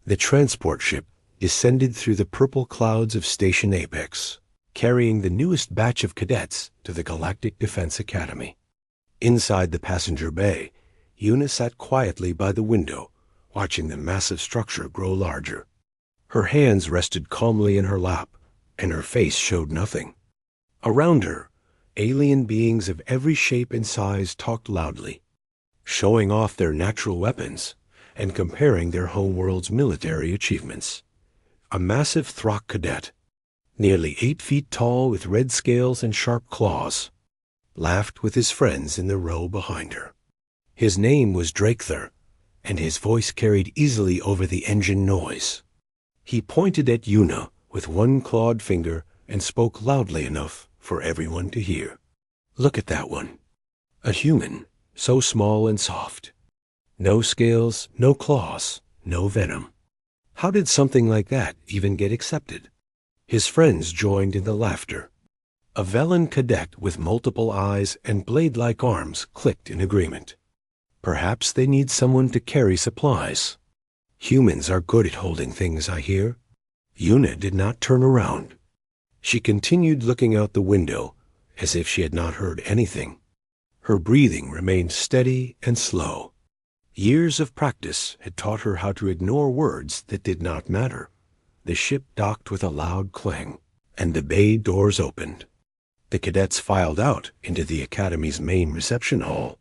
The transport ship descended through the purple clouds of Station Apex, carrying the newest batch of cadets to the Galactic Defense Academy. Inside the passenger bay, Una sat quietly by the window, watching the massive structure grow larger. Her hands rested calmly in her lap, and her face showed nothing. Around her, alien beings of every shape and size talked loudly, showing off their natural weapons and comparing their homeworld's military achievements. A massive Throck cadet, nearly 8 feet tall with red scales and sharp claws, laughed with his friends in the row behind her. His name was Drakethar, and his voice carried easily over the engine noise. He pointed at Una with one clawed finger and spoke loudly enough for everyone to hear. "Look at that one. A human, so small and soft. No scales, no claws, no venom. How did something like that even get accepted?" His friends joined in the laughter. A Velen cadet with multiple eyes and blade-like arms clicked in agreement. "Perhaps they need someone to carry supplies. Humans are good at holding things, I hear." Una did not turn around. She continued looking out the window as if she had not heard anything. Her breathing remained steady and slow. Years of practice had taught her how to ignore words that did not matter. The ship docked with a loud clang, and the bay doors opened. The cadets filed out into the Academy's main reception hall.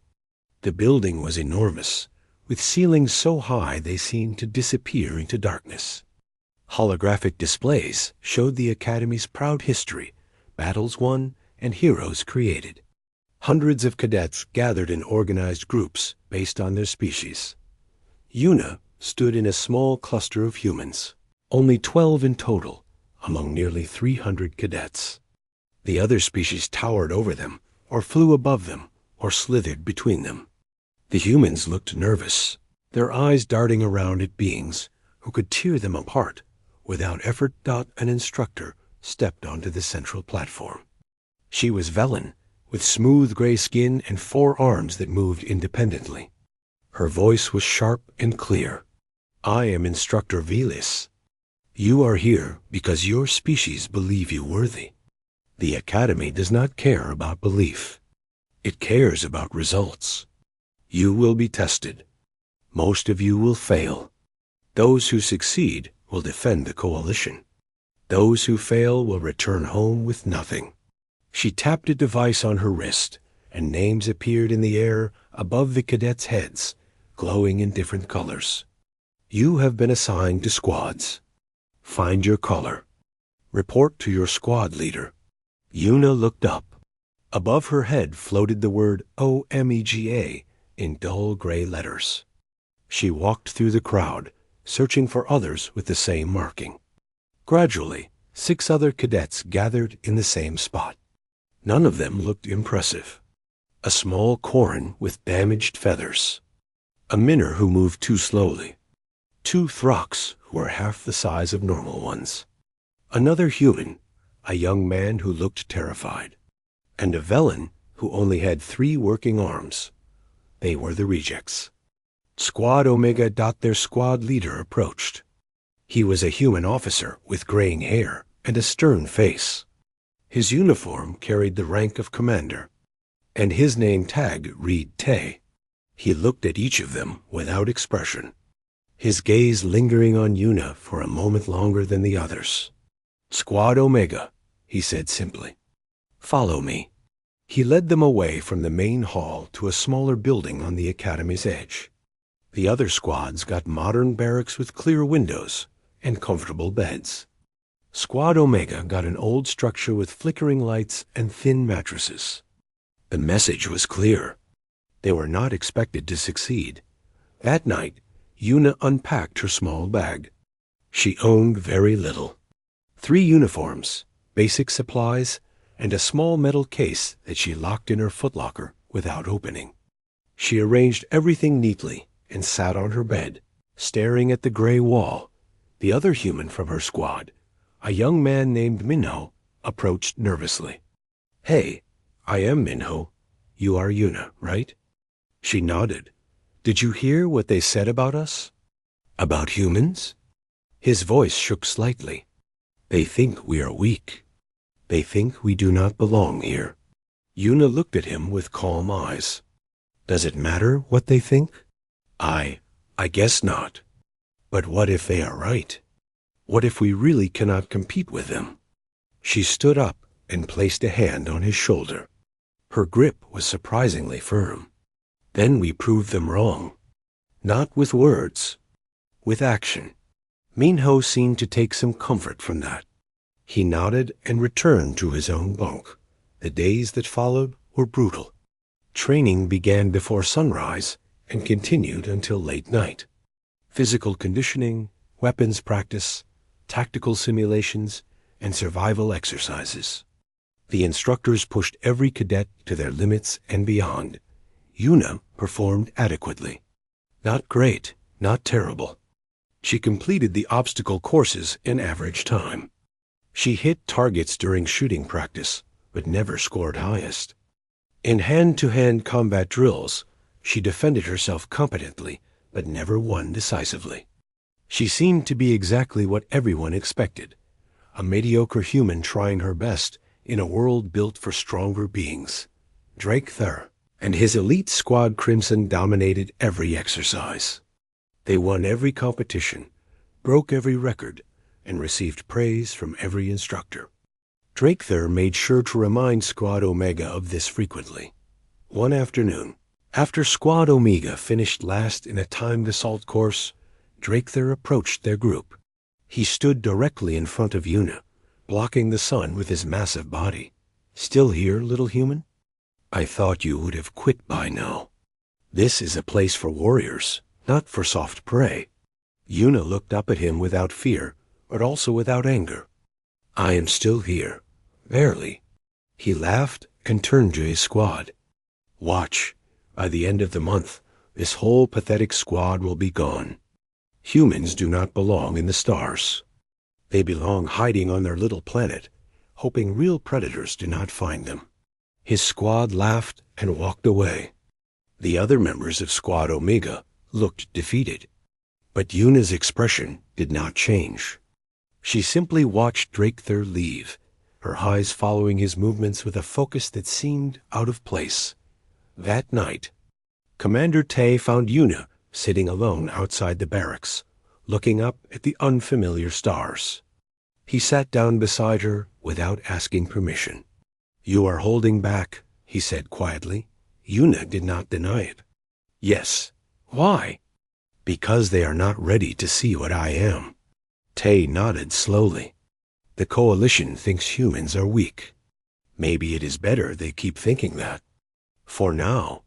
The building was enormous, with ceilings so high they seemed to disappear into darkness. Holographic displays showed the Academy's proud history, battles won, and heroes created. Hundreds of cadets gathered in organized groups based on their species. Una stood in a small cluster of humans, only 12 in total, among nearly 300 cadets. The other species towered over them, or flew above them, or slithered between them. The humans looked nervous, their eyes darting around at beings who could tear them apart without effort. An instructor stepped onto the central platform. She was Velen, with smooth gray skin and 4 arms that moved independently. Her voice was sharp and clear. "I am Instructor Velis. You are here because your species believe you worthy. The Academy does not care about belief. It cares about results. You will be tested. Most of you will fail. Those who succeed will defend the coalition. Those who fail will return home with nothing." She tapped a device on her wrist, and names appeared in the air above the cadets' heads, glowing in different colors. "You have been assigned to squads. Find your color. Report to your squad leader." Una looked up. Above her head floated the word OMEGA in dull gray letters. She walked through the crowd, searching for others with the same marking. Gradually, 6 other cadets gathered in the same spot. None of them looked impressive. A small Corrin with damaged feathers. A Minner who moved too slowly. 2 Throcks who were half the size of normal ones. Another human, a young man who looked terrified. And a Velen who only had 3 working arms. They were the rejects. Squad Omega. Their squad leader approached. He was a human officer with graying hair and a stern face. His uniform carried the rank of commander, and his name tag read Te. He looked at each of them without expression, his gaze lingering on Una for a moment longer than the others. "Squad Omega," he said simply. "Follow me." He led them away from the main hall to a smaller building on the Academy's edge. The other squads got modern barracks with clear windows and comfortable beds. Squad Omega got an old structure with flickering lights and thin mattresses. The message was clear. They were not expected to succeed. That night, Una unpacked her small bag. She owned very little. 3 uniforms, basic supplies, and a small metal case that she locked in her footlocker without opening. She arranged everything neatly and sat on her bed, staring at the gray wall. The other human from her squad, a young man named Minho, approached nervously. "Hey, I am Minho. You are Una, right?" She nodded. "Did you hear what they said about us?" "About humans?" His voice shook slightly. They think we are weak. They think we do not belong here. Yuna looked at him with calm eyes. Does it matter what they think? I guess not. But what if they are right? What if we really cannot compete with them? She stood up and placed a hand on his shoulder. Her grip was surprisingly firm. Then we proved them wrong. Not with words, with action. Minho seemed to take some comfort from that. He nodded and returned to his own bunk. The days that followed were brutal. Training began before sunrise and continued until late night. Physical conditioning, weapons practice, tactical simulations, and survival exercises. The instructors pushed every cadet to their limits and beyond. Yuna performed adequately. Not great, not terrible. She completed the obstacle courses in average time. She hit targets during shooting practice, but never scored highest. In hand-to-hand combat drills, she defended herself competently, but never won decisively. She seemed to be exactly what everyone expected, a mediocre human trying her best in a world built for stronger beings. Drake Thur and his elite squad Crimson dominated every exercise. They won every competition, broke every record, and received praise from every instructor. Drakethur made sure to remind Squad Omega of this frequently. One afternoon, after Squad Omega finished last in a timed assault course, Drakethur approached their group. He stood directly in front of Yuna, blocking the sun with his massive body. Still here, little human? I thought you would have quit by now. This is a place for warriors, not for soft prey. Yuna looked up at him without fear, but also without anger. I am still here. Barely. He laughed and turned to his squad. Watch. By the end of the month, this whole pathetic squad will be gone. Humans do not belong in the stars. They belong hiding on their little planet, hoping real predators do not find them. His squad laughed and walked away. The other members of Squad Omega looked defeated. But Yuna's expression did not change. She simply watched Drakethur leave, her eyes following his movements with a focus that seemed out of place. That night, Commander Tay found Yuna sitting alone outside the barracks, looking up at the unfamiliar stars. He sat down beside her without asking permission. You are holding back, he said quietly. Yuna did not deny it. Yes. Why? Because they are not ready to see what I am. Tay nodded slowly. The coalition thinks humans are weak. Maybe it is better they keep thinking that. For now,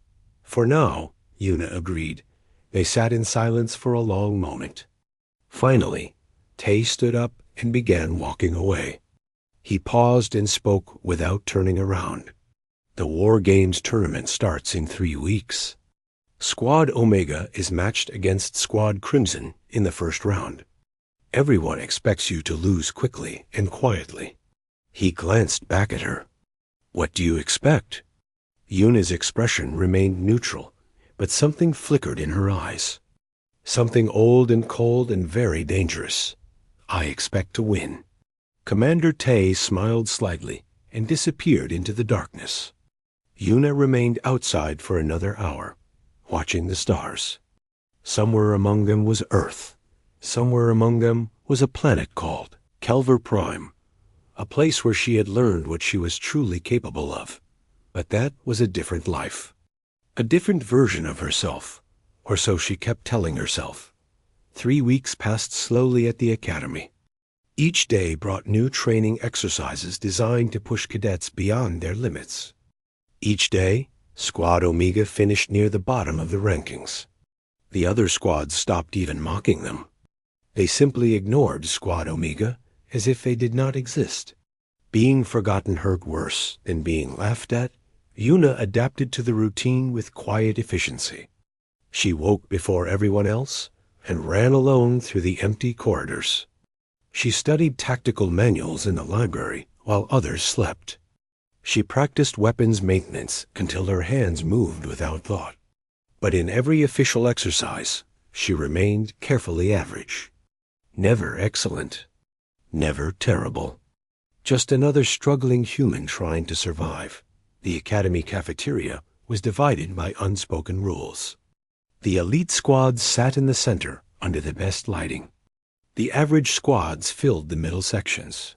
Yuna agreed. They sat in silence for a long moment. Finally, Tay stood up and began walking away. He paused and spoke without turning around. The War Games tournament starts in 3 weeks. Squad Omega is matched against Squad Crimson in the first round. Everyone expects you to lose quickly and quietly. He glanced back at her. What do you expect? Yuna's expression remained neutral, but something flickered in her eyes. Something old and cold and very dangerous. I expect to win. Commander Tay smiled slightly and disappeared into the darkness. Yuna remained outside for another hour, watching the stars. Somewhere among them was Earth. Somewhere among them was a planet called Kelver Prime, a place where she had learned what she was truly capable of. But that was a different life. A different version of herself, or so she kept telling herself. 3 weeks passed slowly at the academy. Each day brought new training exercises designed to push cadets beyond their limits. Each day, Squad Omega finished near the bottom of the rankings. The other squads stopped even mocking them. They simply ignored Squad Omega as if they did not exist. Being forgotten hurt worse than being laughed at. Yuna adapted to the routine with quiet efficiency. She woke before everyone else and ran alone through the empty corridors. She studied tactical manuals in the library while others slept. She practiced weapons maintenance until her hands moved without thought. But in every official exercise, she remained carefully average. Never excellent. Never terrible. Just another struggling human trying to survive. The academy cafeteria was divided by unspoken rules. The elite squads sat in the center under the best lighting. The average squads filled the middle sections.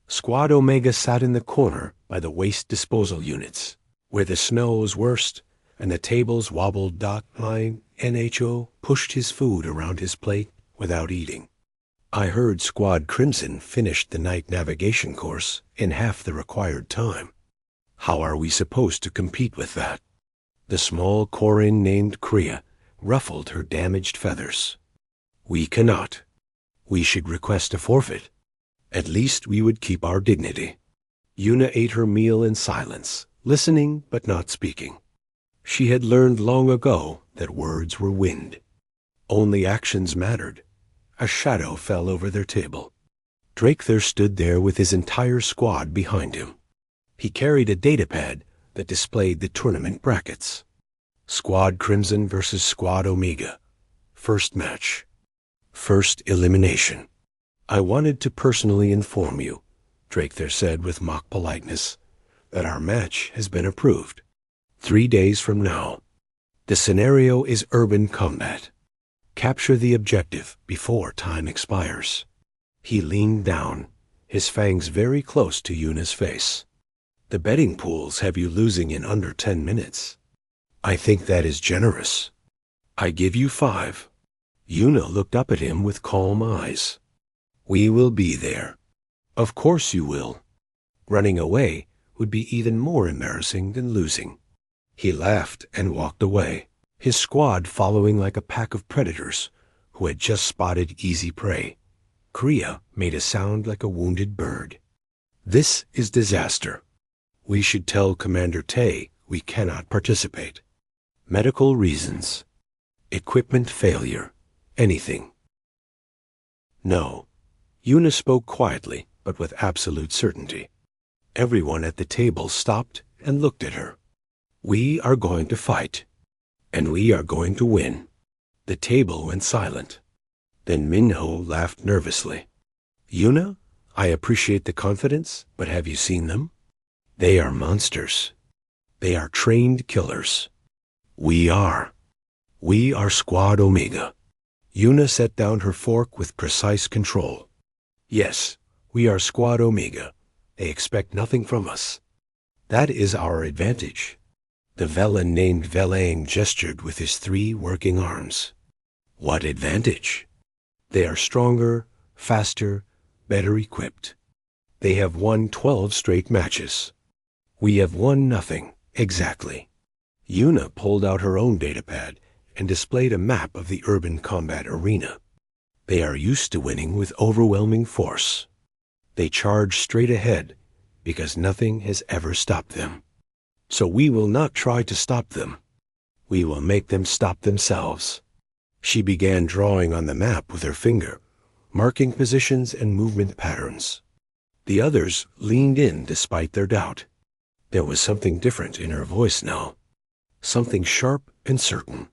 Squad Omega sat in the corner by the waste disposal units, where the snow was worst and the tables wobbled. My NHO pushed his food around his plate without eating. I heard Squad Crimson finished the night navigation course in half the required time. How are we supposed to compete with that? The small Corin named Kriya ruffled her damaged feathers. We cannot. We should request a forfeit. At least we would keep our dignity. Yuna ate her meal in silence, listening but not speaking. She had learned long ago that words were wind. Only actions mattered. A shadow fell over their table. Drakethir stood there with his entire squad behind him. He carried a datapad that displayed the tournament brackets. Squad Crimson versus Squad Omega. First match. First elimination. I wanted to personally inform you, Drakethir said with mock politeness, that our match has been approved. 3 days from now. The scenario is urban combat. Capture the objective before time expires. He leaned down, his fangs very close to Yuna's face. The betting pools have you losing in under 10 minutes. I think that is generous. I give you 5. Yuna looked up at him with calm eyes. We will be there. Of course you will. Running away would be even more embarrassing than losing. He laughed and walked away, his squad following like a pack of predators who had just spotted easy prey. Kriya made a sound like a wounded bird. This is disaster. We should tell Commander Tay we cannot participate. Medical reasons. Equipment failure. Anything. No. Yuna spoke quietly, but with absolute certainty. Everyone at the table stopped and looked at her. We are going to fight, and we are going to win. The table went silent. Then Minho laughed nervously. Yuna, I appreciate the confidence, but have you seen them? They are monsters. They are trained killers. We are. We are Squad Omega. Yuna set down her fork with precise control. Yes, we are Squad Omega. They expect nothing from us. That is our advantage. The Velan named Velain gestured with his 3 working arms. What advantage? They are stronger, faster, better equipped. They have won 12 straight matches. We have won nothing, exactly. Yuna pulled out her own datapad and displayed a map of the urban combat arena. They are used to winning with overwhelming force. They charge straight ahead because nothing has ever stopped them. So we will not try to stop them. We will make them stop themselves. She began drawing on the map with her finger, marking positions and movement patterns. The others leaned in despite their doubt. There was something different in her voice now. Something sharp and certain.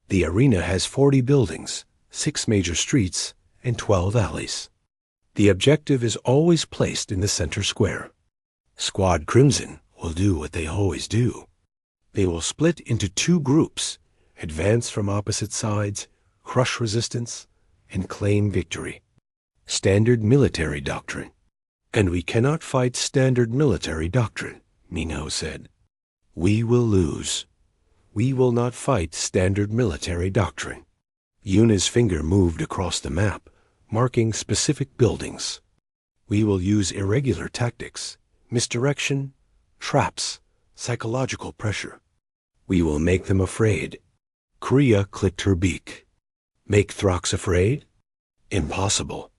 The arena has 40 buildings, 6 major streets, and 12 alleys. The objective is always placed in the center square. Squad Crimson will do what they always do. They will split into 2 groups, advance from opposite sides, crush resistance, and claim victory. Standard military doctrine. And we cannot fight standard military doctrine, Minho said. We will lose. We will not fight standard military doctrine. Yuna's finger moved across the map, marking specific buildings. We will use irregular tactics, misdirection, traps, psychological pressure. We will make them afraid. Kriya clicked her beak. Make Throx afraid? Impossible.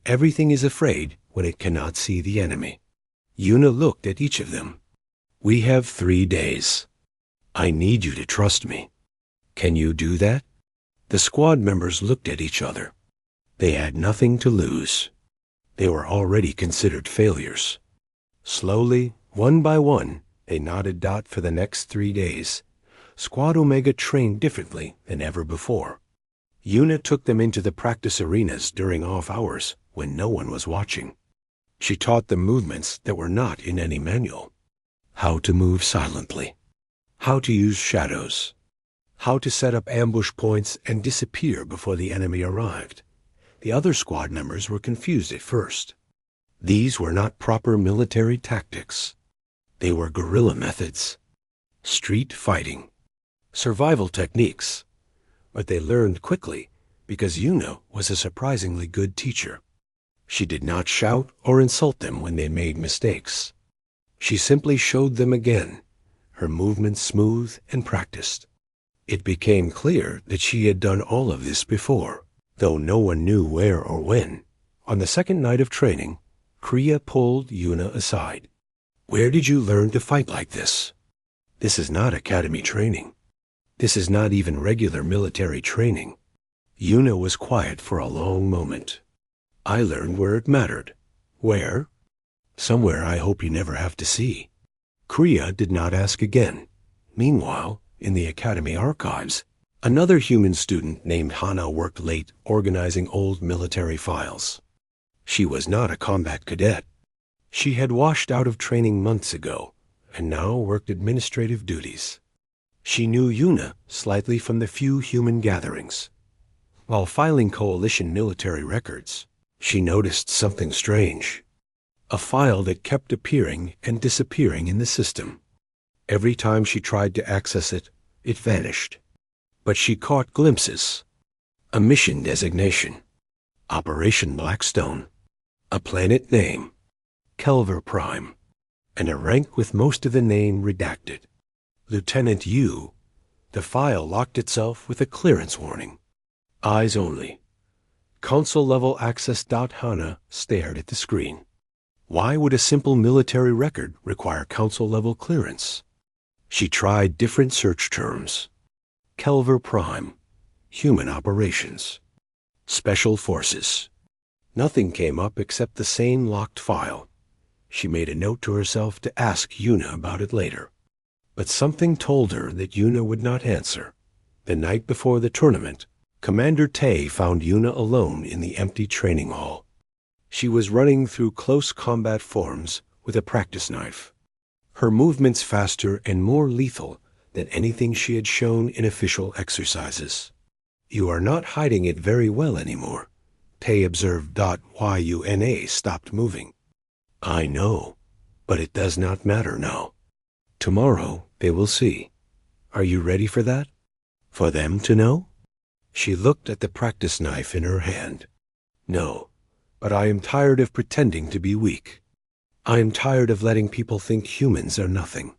Everything is afraid when it cannot see the enemy. Yuna looked at each of them. We have 3 days. I need you to trust me. Can you do that? The squad members looked at each other. They had nothing to lose. They were already considered failures. Slowly, one by one, they nodded dot for the next 3 days. Squad Omega trained differently than ever before. Yuna took them into the practice arenas during off hours when no one was watching. She taught them movements that were not in any manual. How to move silently. How to use shadows. How to set up ambush points and disappear before the enemy arrived. The other squad members were confused at first. These were not proper military tactics. They were guerrilla methods, street fighting, survival techniques. But they learned quickly because Yuna was a surprisingly good teacher. She did not shout or insult them when they made mistakes. She simply showed them again, her movements smooth and practiced. It became clear that she had done all of this before, though no one knew where or when. On the second night of training, Kriya pulled Yuna aside. "Where did you learn to fight like this? This is not academy training. This is not even regular military training." Yuna was quiet for a long moment. "I learned where it mattered." "Where?" "Somewhere I hope you never have to see." Kriya did not ask again. Meanwhile, in the academy archives, another human student named Hana worked late organizing old military files. She was not a combat cadet. She had washed out of training months ago and now worked administrative duties. She knew Yuna slightly from the few human gatherings. While filing coalition military records, she noticed something strange. A file that kept appearing and disappearing in the system. Every time she tried to access it, it vanished. But she caught glimpses. A mission designation. Operation Blackstone. A planet name. Kelver Prime. And a rank with most of the name redacted. Lieutenant Yu. The file locked itself with a clearance warning. Eyes only. Console-level access. Hana stared at the screen. Why would a simple military record require console-level clearance? She tried different search terms. Kelver Prime. Human operations. Special Forces. Nothing came up except the same locked file. She made a note to herself to ask Yuna about it later. But something told her that Yuna would not answer. The night before the tournament, Commander Tay found Yuna alone in the empty training hall. She was running through close combat forms with a practice knife. Her movements faster and more lethal than anything she had shown in official exercises. "You are not hiding it very well anymore," Tay observed. Yuna stopped moving. "I know, but it does not matter now. Tomorrow they will see. Are you ready for that? For them to know?" She looked at the practice knife in her hand. "No, but I am tired of pretending to be weak. I am tired of letting people think humans are nothing."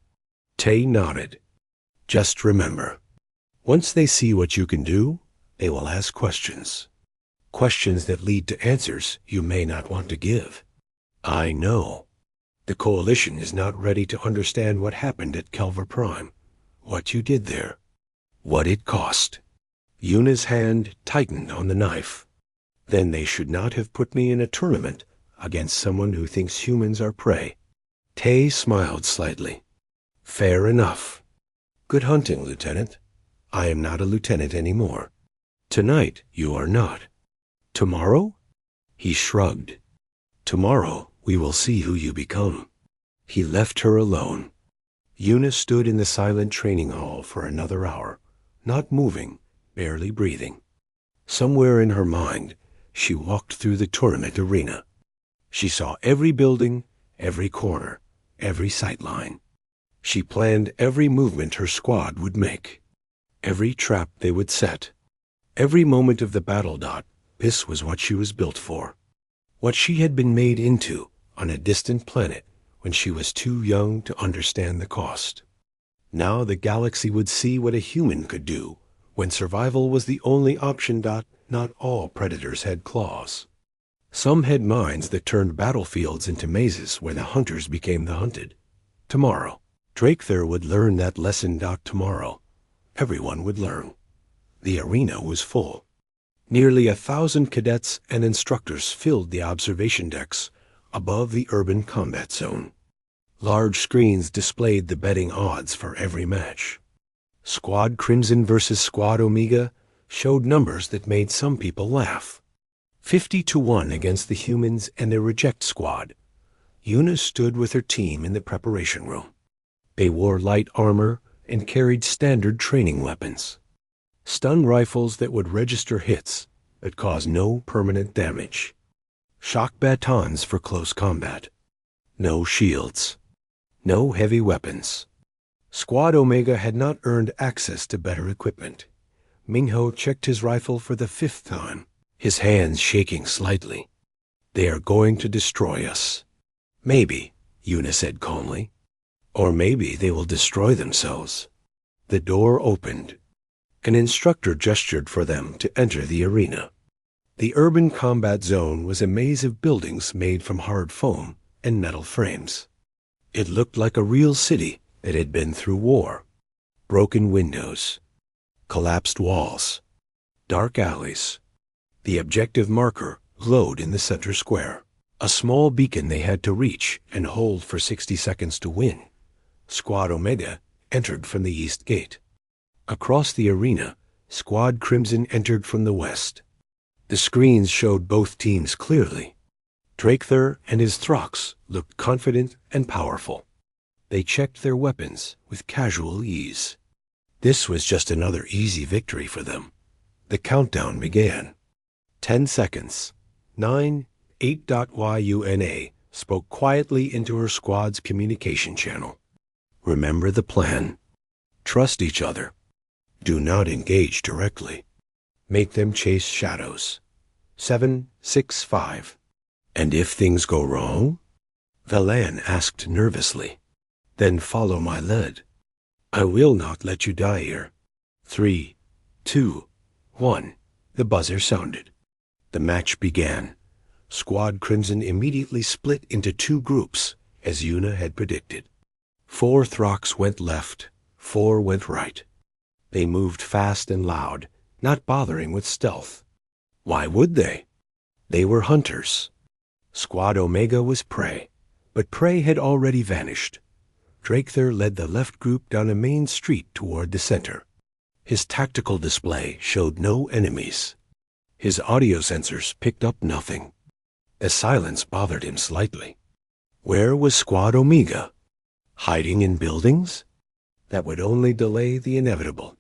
Tay nodded. "Just remember, once they see what you can do, they will ask questions. Questions that lead to answers you may not want to give. I know. The Coalition is not ready to understand what happened at Kelver Prime, what you did there, what it cost." Yuna's hand tightened on the knife. "Then they should not have put me in a tournament against someone who thinks humans are prey." Tay smiled slightly. "Fair enough. Good hunting, Lieutenant. I am not a lieutenant anymore. Tonight you are not. Tomorrow?" He shrugged. "Tomorrow we will see who you become." He left her alone. Yuna stood in the silent training hall for another hour, not moving, barely breathing. Somewhere in her mind, she walked through the tournament arena. She saw every building, every corner, every sightline. She planned every movement her squad would make, every trap they would set, every moment of the battle. This was what she was built for, what she had been made into on a distant planet when she was too young to understand the cost. Now the galaxy would see what a human could do when survival was the only option. Not all predators had claws. Some had minds that turned battlefields into mazes where the hunters became the hunted. Tomorrow, Drakethir would learn that lesson. Tomorrow, everyone would learn. The arena was full. Nearly 1,000 cadets and instructors filled the observation decks above the urban combat zone. Large screens displayed the betting odds for every match. Squad Crimson versus Squad Omega, showed numbers that made some people laugh. 50-1 against the humans and their reject squad. Una stood with her team in the preparation room. They wore light armor and carried standard training weapons. Stun rifles that would register hits but cause no permanent damage. Shock batons for close combat. No shields. No heavy weapons. Squad Omega had not earned access to better equipment. Mingho checked his rifle for the 5th time, his hands shaking slightly. They are going to destroy us. Maybe, Una said calmly. Or maybe they will destroy themselves. The door opened. An instructor gestured for them to enter the arena. The urban combat zone was a maze of buildings made from hard foam and metal frames. It looked like a real city that had been through war. Broken windows, collapsed walls, dark alleys. The objective marker glowed in the center square, a small beacon they had to reach and hold for 60 seconds to win. Squad Omega entered from the east gate. Across the arena, Squad Crimson entered from the west. The screens showed both teams clearly. Drakethur and his Throx looked confident and powerful. They checked their weapons with casual ease. This was just another easy victory for them. The countdown began. 10 seconds. 9, 8.Yuna spoke quietly into her squad's communication channel. Remember the plan. Trust each other. Do not engage directly. Make them chase shadows. 7, 6, 5. And if things go wrong? Valan asked nervously. Then follow my lead. I will not let you die here. 3, 2, 1. The buzzer sounded. The match began. Squad Crimson immediately split into 2 groups, as Una had predicted. 4 Throx went left, 4 went right. They moved fast and loud, not bothering with stealth. Why would they? They were hunters. Squad Omega was prey, but prey had already vanished. Drakethur led the left group down a main street toward the center. His tactical display showed no enemies. His audio sensors picked up nothing. The silence bothered him slightly. Where was Squad Omega? Hiding in buildings? That would only delay the inevitable.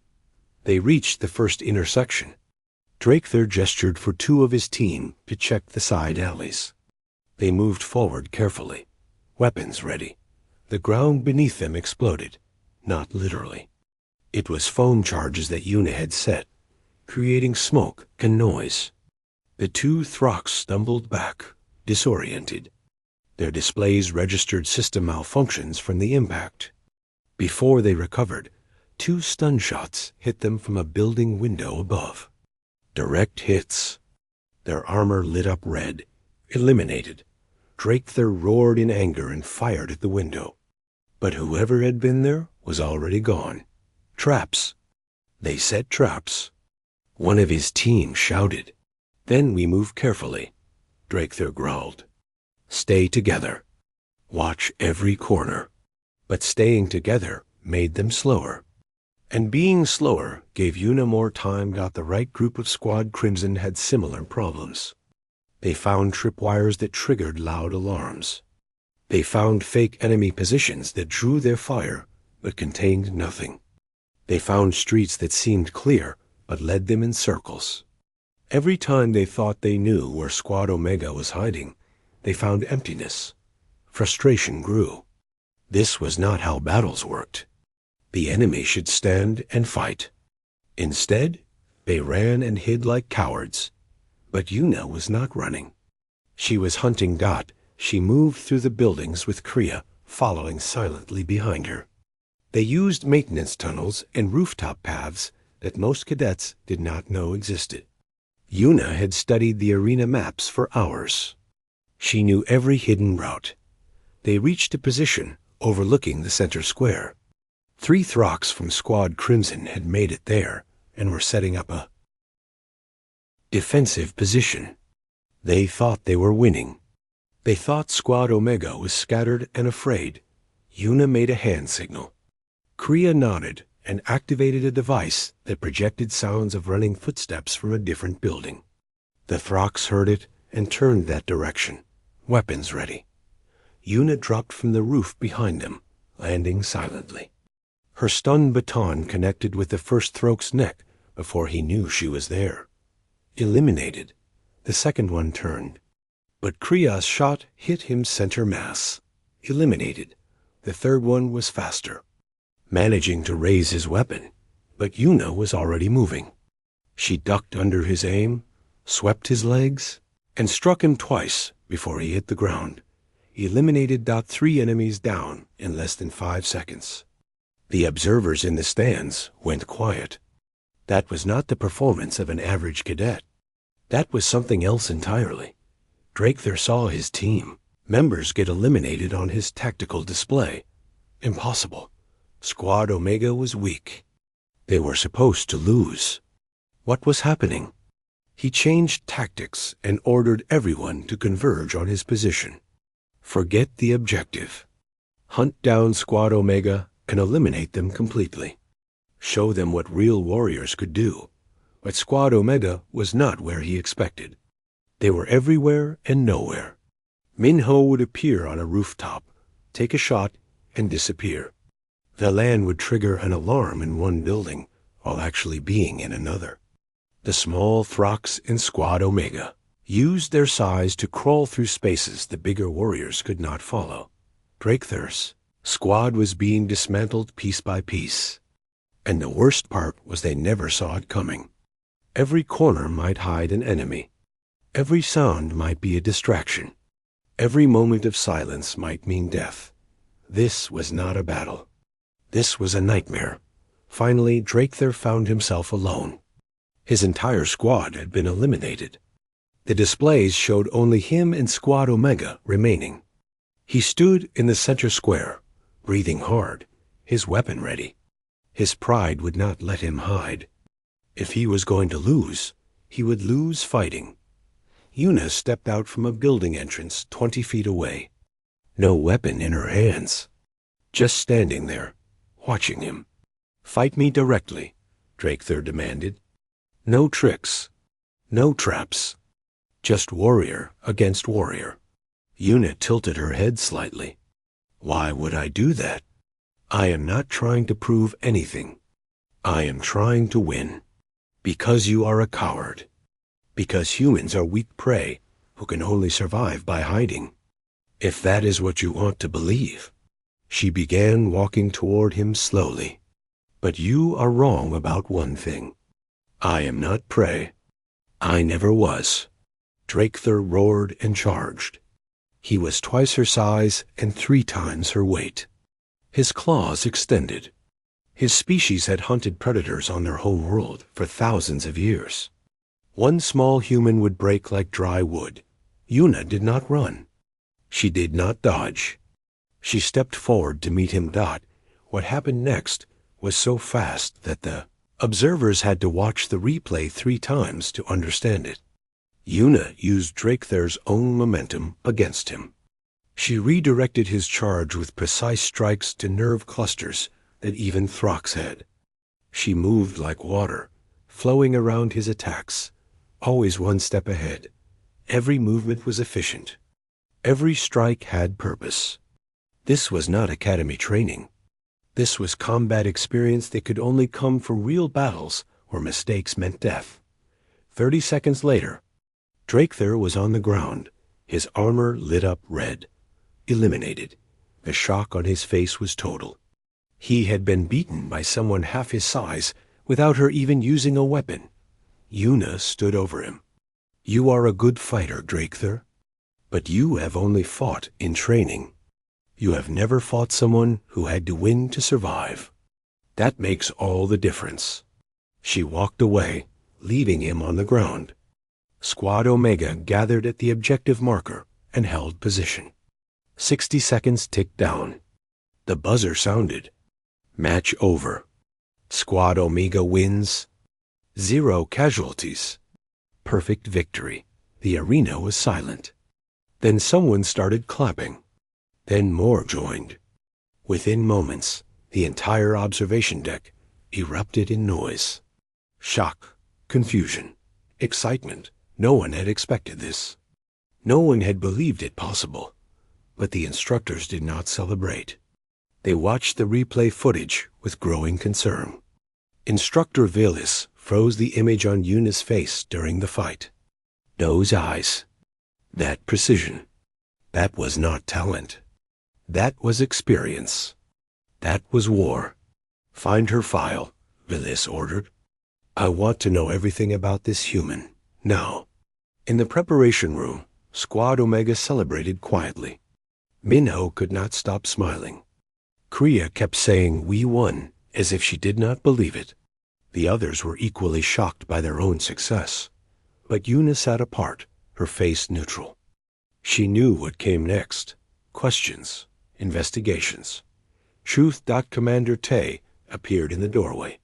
They reached the first intersection. Drakethur gestured for 2 of his team to check the side alleys. They moved forward carefully, weapons ready. The ground beneath them exploded, not literally. It was foam charges that Una had set, creating smoke and noise. The 2 Throx stumbled back, disoriented. Their displays registered system malfunctions from the impact. Before they recovered, 2 stun shots hit them from a building window above. Direct hits. Their armor lit up red. Eliminated. Drakethur roared in anger and fired at the window. But whoever had been there was already gone. Traps. They set traps. One of his team shouted. Then we move carefully, Drakethur growled. Stay together. Watch every corner. But staying together made them slower. And being slower gave Una more time. The right group of Squad Crimson had similar problems. They found tripwires that triggered loud alarms. They found fake enemy positions that drew their fire but contained nothing. They found streets that seemed clear but led them in circles. Every time they thought they knew where Squad Omega was hiding, they found emptiness. Frustration grew. This was not how battles worked. The enemy should stand and fight. Instead, they ran and hid like cowards. But Una was not running. She was hunting Dot. She moved through the buildings with Kriya following silently behind her. They used maintenance tunnels and rooftop paths that most cadets did not know existed. Una had studied the arena maps for hours. She knew every hidden route. They reached a position overlooking the center square. 3 Throx from Squad Crimson had made it there and were setting up a defensive position. They thought they were winning. They thought Squad Omega was scattered and afraid. Una made a hand signal. Kriya nodded and activated a device that projected sounds of running footsteps from a different building. The Throx heard it and turned that direction, weapons ready. Una dropped from the roof behind them, landing silently. Her stun baton connected with the first Throx's neck before he knew she was there. Eliminated. The second one turned. But Kriya's shot hit him center mass. Eliminated. The third one was faster, managing to raise his weapon, but Una was already moving. She ducked under his aim, swept his legs, and struck him twice before he hit the ground. Eliminated. 3 enemies down in less than 5 seconds. The observers in the stands went quiet. That was not the performance of an average cadet. That was something else entirely. Drakethir saw his team members get eliminated on his tactical display. Impossible. Squad Omega was weak. They were supposed to lose. What was happening? He changed tactics and ordered everyone to converge on his position. Forget the objective. Hunt down Squad Omega and eliminate them completely. Show them what real warriors could do. But Squad Omega was not where he expected. They were everywhere and nowhere. Minho would appear on a rooftop, take a shot, and disappear. Velan would trigger an alarm in one building while actually being in another. The small Throx in Squad Omega used their size to crawl through spaces the bigger warriors could not follow. Drakethir's squad was being dismantled piece by piece. And the worst part was they never saw it coming. Every corner might hide an enemy. Every sound might be a distraction. Every moment of silence might mean death. This was not a battle. This was a nightmare. Finally, Drakethir found himself alone. His entire squad had been eliminated. The displays showed only him and Squad Omega remaining. He stood in the center square, breathing hard, his weapon ready. His pride would not let him hide. If he was going to lose, he would lose fighting. Una stepped out from a building entrance 20 feet away. No weapon in her hands. Just standing there, watching him. "Fight me directly," Drakethir demanded. "No tricks. No traps. Just warrior against warrior." Una tilted her head slightly. "Why would I do that? I am not trying to prove anything. I am trying to win. Because you are a coward. Because humans are weak prey who can only survive by hiding. If that is what you want to believe." She began walking toward him slowly. "But you are wrong about one thing. I am not prey. I never was." Drakethir roared and charged. He was twice her size and 3 times her weight. His claws extended. His species had hunted predators on their home world for thousands of years. One small human would break like dry wood. Una did not run. She did not dodge. She stepped forward to meet him. What happened next was so fast that the observers had to watch the replay 3 times to understand it. Una used Drakethir's own momentum against him. She redirected his charge with precise strikes to nerve clusters that even Throx had. She moved like water, flowing around his attacks, always 1 step ahead. Every movement was efficient. Every strike had purpose. This was not academy training. This was combat experience that could only come from real battles where mistakes meant death. 30 seconds later, Drakethir was on the ground, his armor lit up red. Eliminated. The shock on his face was total. He had been beaten by someone half his size without her even using a weapon. Una stood over him. "You are a good fighter, Drakethir, but you have only fought in training. You have never fought someone who had to win to survive. That makes all the difference." She walked away, leaving him on the ground. Squad Omega gathered at the objective marker and held position. 60 seconds ticked down. The buzzer sounded. Match over. Squad Omega wins. 0 casualties. Perfect victory. The arena was silent. Then someone started clapping. Then more joined. Within moments, the entire observation deck erupted in noise. Shock, confusion, excitement. No one had expected this. No one had believed it possible. But the instructors did not celebrate. They watched the replay footage with growing concern. Instructor Velis froze the image on Yuna's face during the fight. Those eyes. That precision. That was not talent. That was experience. That was war. Find her file, Velis ordered. I want to know everything about this human, now. In the preparation room, Squad Omega celebrated quietly. Minho could not stop smiling. Kriya kept saying, "We won," as if she did not believe it. The others were equally shocked by their own success. But Yuna sat apart, her face neutral. She knew what came next. Questions, investigations. Truth. Commander Tay appeared in the doorway.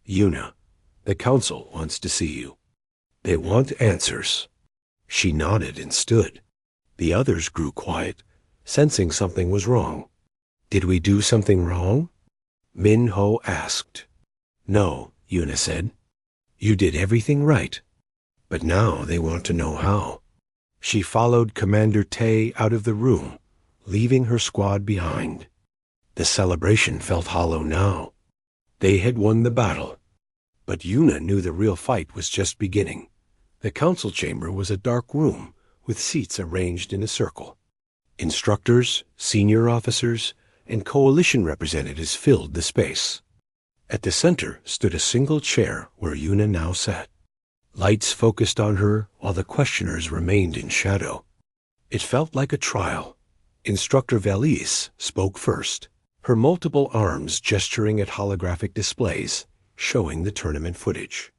Yuna, the council wants to see you. They want answers. She nodded and stood. The others grew quiet, sensing something was wrong. Did we do something wrong? Minho asked. No, Yuna said. You did everything right. But now they want to know how. She followed Commander Tay out of the room, leaving her squad behind. The celebration felt hollow now. They had won the battle. But Yuna knew the real fight was just beginning. The council chamber was a dark room with seats arranged in a circle. Instructors, senior officers, and coalition representatives filled the space. At the center stood a single chair where Yuna now sat. Lights focused on her while the questioners remained in shadow. It felt like a trial. Instructor Velis spoke first, her multiple arms gesturing at holographic displays, showing the tournament footage.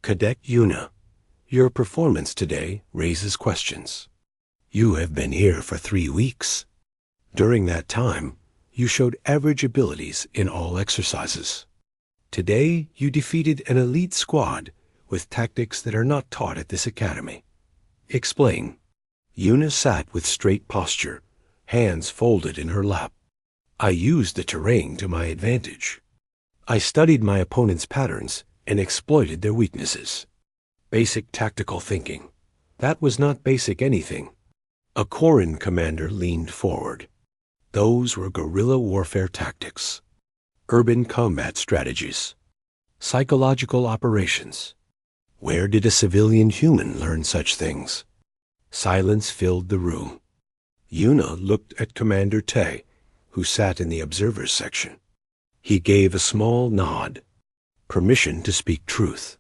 Cadet Yuna, your performance today raises questions. You have been here for 3 weeks. During that time, you showed average abilities in all exercises. Today, you defeated an elite squad with tactics that are not taught at this academy. Explain. Yuna sat with straight posture, hands folded in her lap. I used the terrain to my advantage. I studied my opponent's patterns and exploited their weaknesses. Basic tactical thinking. That was not basic anything. A Koran commander leaned forward. Those were guerrilla warfare tactics. Urban combat strategies. Psychological operations. Where did a civilian human learn such things? Silence filled the room. Yuna looked at Commander Tay, who sat in the observers section. He gave a small nod. Permission to speak truth.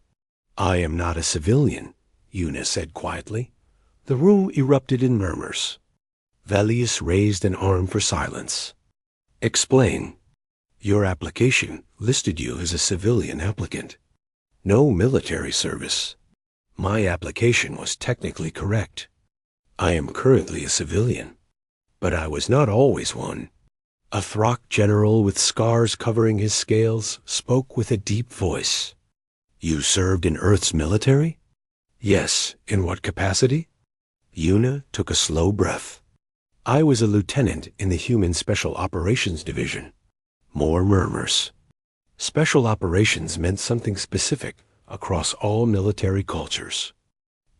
I am not a civilian, Yuna said quietly. The room erupted in murmurs. Velis raised an arm for silence. Explain. Your application listed you as a civilian applicant. No military service. My application was technically correct. I am currently a civilian, but I was not always one. A Throck general with scars covering his scales spoke with a deep voice. You served in Earth's military? Yes. In what capacity? Yuna took a slow breath. I was a lieutenant in the Human Special Operations Division. More murmurs. Special operations meant something specific across all military cultures.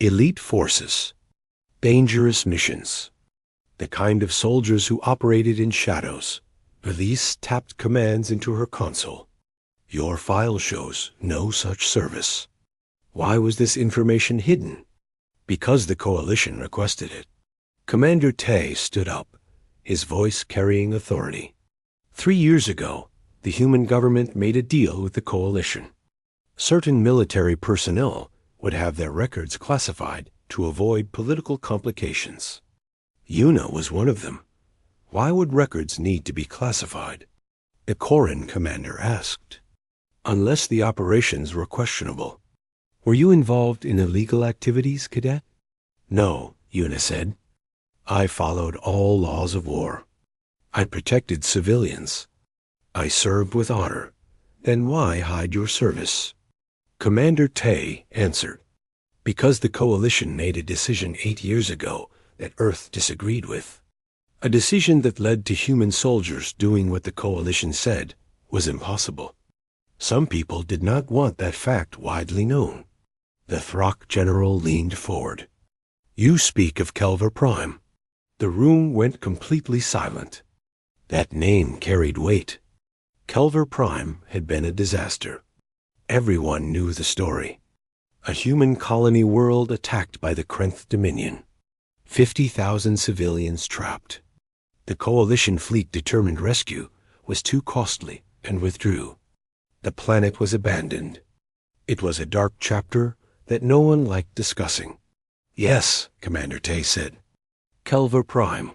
Elite forces. Dangerous missions. The kind of soldiers who operated in shadows. Velis tapped commands into her console. Your file shows no such service. Why was this information hidden? Because the coalition requested it. Commander Tay stood up, his voice carrying authority. 3 years ago, the human government made a deal with the coalition. Certain military personnel would have their records classified to avoid political complications. Yuna was one of them. Why would records need to be classified? The Koran commander asked. Unless the operations were questionable. Were you involved in illegal activities, Cadet? No, Yuna said. I followed all laws of war. I protected civilians. I served with honor. Then why hide your service? Commander Tay answered. Because the coalition made a decision 8 years ago that Earth disagreed with. A decision that led to human soldiers doing what the coalition said was impossible. Some people did not want that fact widely known. The Throck general leaned forward. You speak of Kelver Prime. The room went completely silent. That name carried weight. Kelver Prime had been a disaster. Everyone knew the story. A human colony world attacked by the Krenth Dominion. 50,000 civilians trapped. The Coalition fleet determined rescue was too costly and withdrew. The planet was abandoned. It was a dark chapter that no one liked discussing. Yes, Commander Tay said. Kelver Prime.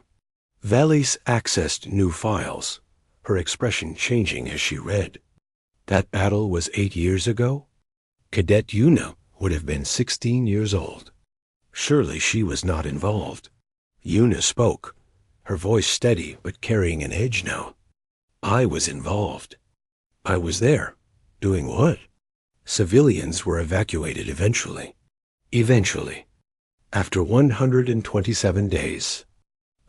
Valis accessed new files, her expression changing as she read. That battle was 8 years ago? Cadet Una would have been 16 years old. Surely she was not involved. Una spoke, her voice steady but carrying an edge now. I was involved. I was there. Doing what? Civilians were evacuated eventually. Eventually. After 127 days.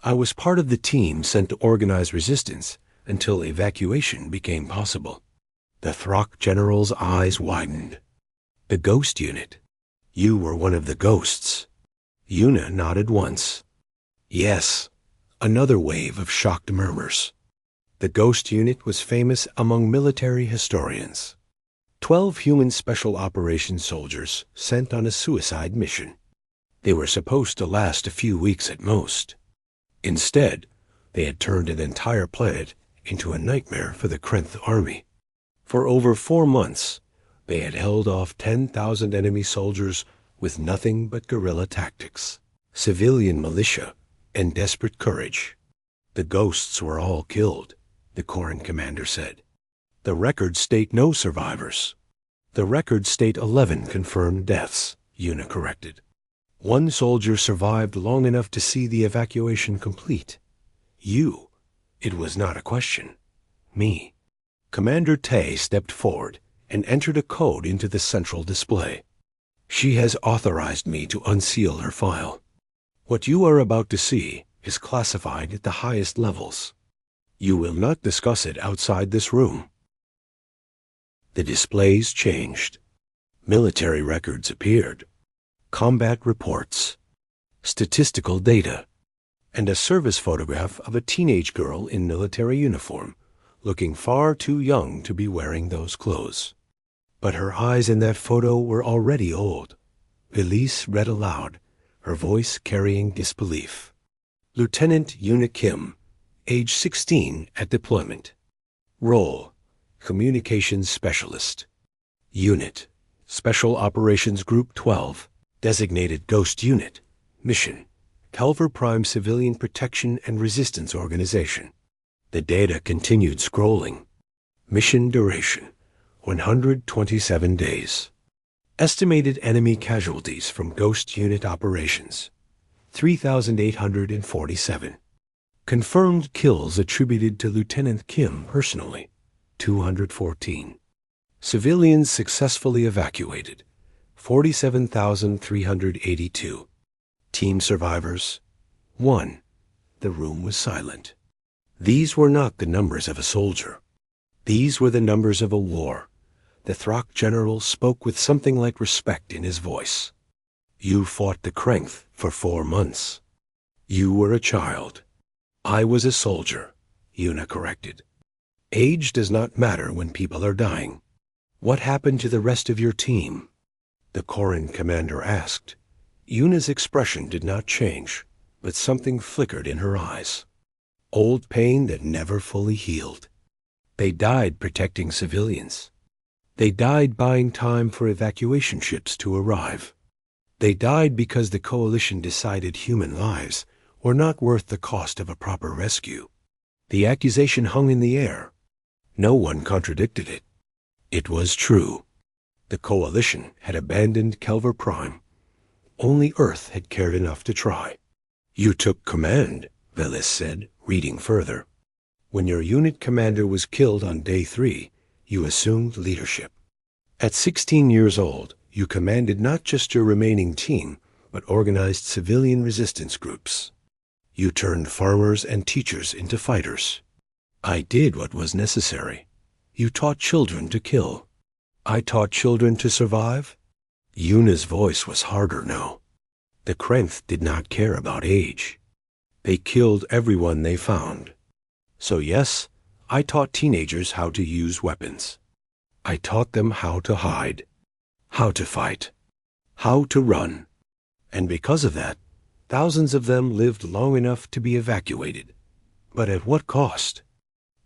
I was part of the team sent to organize resistance until evacuation became possible. The Throck general's eyes widened. The ghost unit. You were one of the ghosts. Una nodded once. Yes. Another wave of shocked murmurs. The ghost unit was famous among military historians. 12 human special operations soldiers sent on a suicide mission. They were supposed to last a few weeks at most. Instead, they had turned an entire planet into a nightmare for the Krenth army. For over 4 months, they had held off 10,000 enemy soldiers with nothing but guerrilla tactics, civilian militia, and desperate courage. The ghosts were all killed, the Corps commander said. The records state no survivors. The records state 11 confirmed deaths, Una corrected. 1 soldier survived long enough to see the evacuation complete. You. It was not a question. Me. Commander Tay stepped forward and entered a code into the central display. She has authorized me to unseal her file. What you are about to see is classified at the highest levels. You will not discuss it outside this room. The displays changed. Military records appeared. Combat reports. Statistical data. And a service photograph of a teenage girl in military uniform, looking far too young to be wearing those clothes. But her eyes in that photo were already old. Elise read aloud, her voice carrying disbelief. Lieutenant Una Kim, age 16 at deployment. Role, Communications Specialist. Unit, Special Operations Group 12, Designated Ghost Unit. Mission, Kelver Prime Civilian Protection and Resistance Organization. The data continued scrolling. Mission duration, 127 days. Estimated enemy casualties from Ghost Unit operations, 3,847. Confirmed kills attributed to Lieutenant Kim personally, 214. Civilians successfully evacuated, 47,382. Team survivors, 1. The room was silent. These were not the numbers of a soldier. These were the numbers of a war. The Throck general spoke with something like respect in his voice. You fought the Krenth for 4 months. You were a child. I was a soldier, Una corrected. Age does not matter when people are dying. What happened to the rest of your team? The Corps commander asked. Una's expression did not change, but something flickered in her eyes. Old pain that never fully healed. They died protecting civilians. They died buying time for evacuation ships to arrive. They died because the Coalition decided human lives were not worth the cost of a proper rescue. The accusation hung in the air. No one contradicted it. It was true. The Coalition had abandoned Kelver Prime. Only Earth had cared enough to try. You took command, Velis said, reading further. When your unit commander was killed on day 3, you assumed leadership. At 16 years old, you commanded not just your remaining team, but organized civilian resistance groups. You turned farmers and teachers into fighters. I did what was necessary. You taught children to kill. I taught children to survive? Yuna's voice was harder now. The Krenth did not care about age. They killed everyone they found. So yes, I taught teenagers how to use weapons. I taught them how to hide, how to fight, how to run. And because of that, thousands of them lived long enough to be evacuated. But at what cost?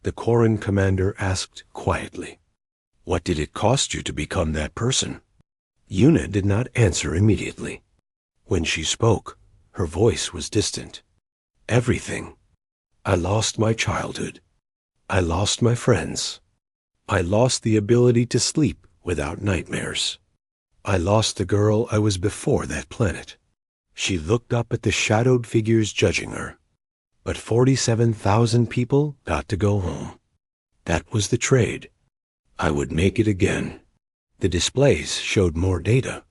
The Koran commander asked quietly. What did it cost you to become that person? Yuna did not answer immediately. When she spoke, her voice was distant. Everything. I lost my childhood. I lost my friends. I lost the ability to sleep without nightmares. I lost the girl I was before that planet. She looked up at the shadowed figures judging her. But 47,000 people got to go home. That was the trade. I would make it again. The displays showed more data.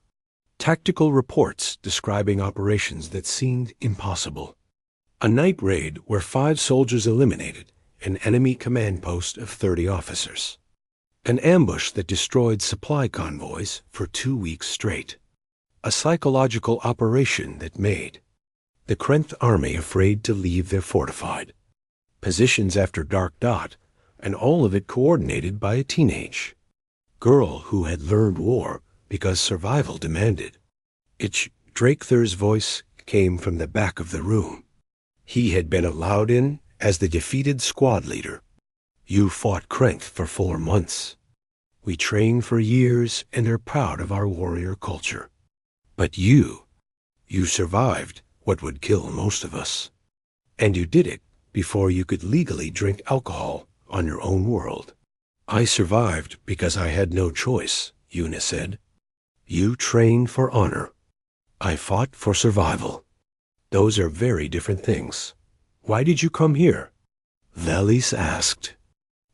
Tactical reports describing operations that seemed impossible. A night raid where 5 soldiers eliminated an enemy command post of 30 officers. An ambush that destroyed supply convoys for 2 weeks straight. A psychological operation that made the Krenth army afraid to leave their fortified positions after Dark Dot, and all of it coordinated by a teenage girl who had learned war because survival demanded. Drakethur's voice came from the back of the room. He had been allowed in as the defeated squad leader. You fought Krenth for 4 months. We trained for years and are proud of our warrior culture. But you survived what would kill most of us. And you did it before you could legally drink alcohol on your own world. I survived because I had no choice, Yuna said. You trained for honor. I fought for survival. Those are very different things. Why did you come here? Velis asked.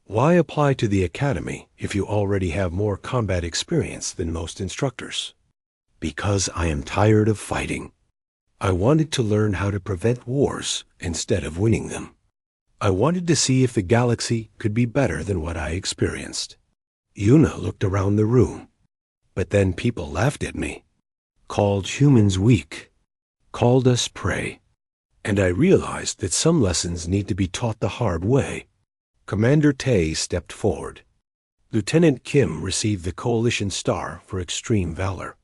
Why apply to the academy if you already have more combat experience than most instructors? Because I am tired of fighting. I wanted to learn how to prevent wars instead of winning them. I wanted to see if the galaxy could be better than what I experienced. Yuna looked around the room. But then people laughed at me, called humans weak, called us prey. And I realized that some lessons need to be taught the hard way. Commander Tay stepped forward. Lieutenant Kim received the Coalition Star for extreme valor.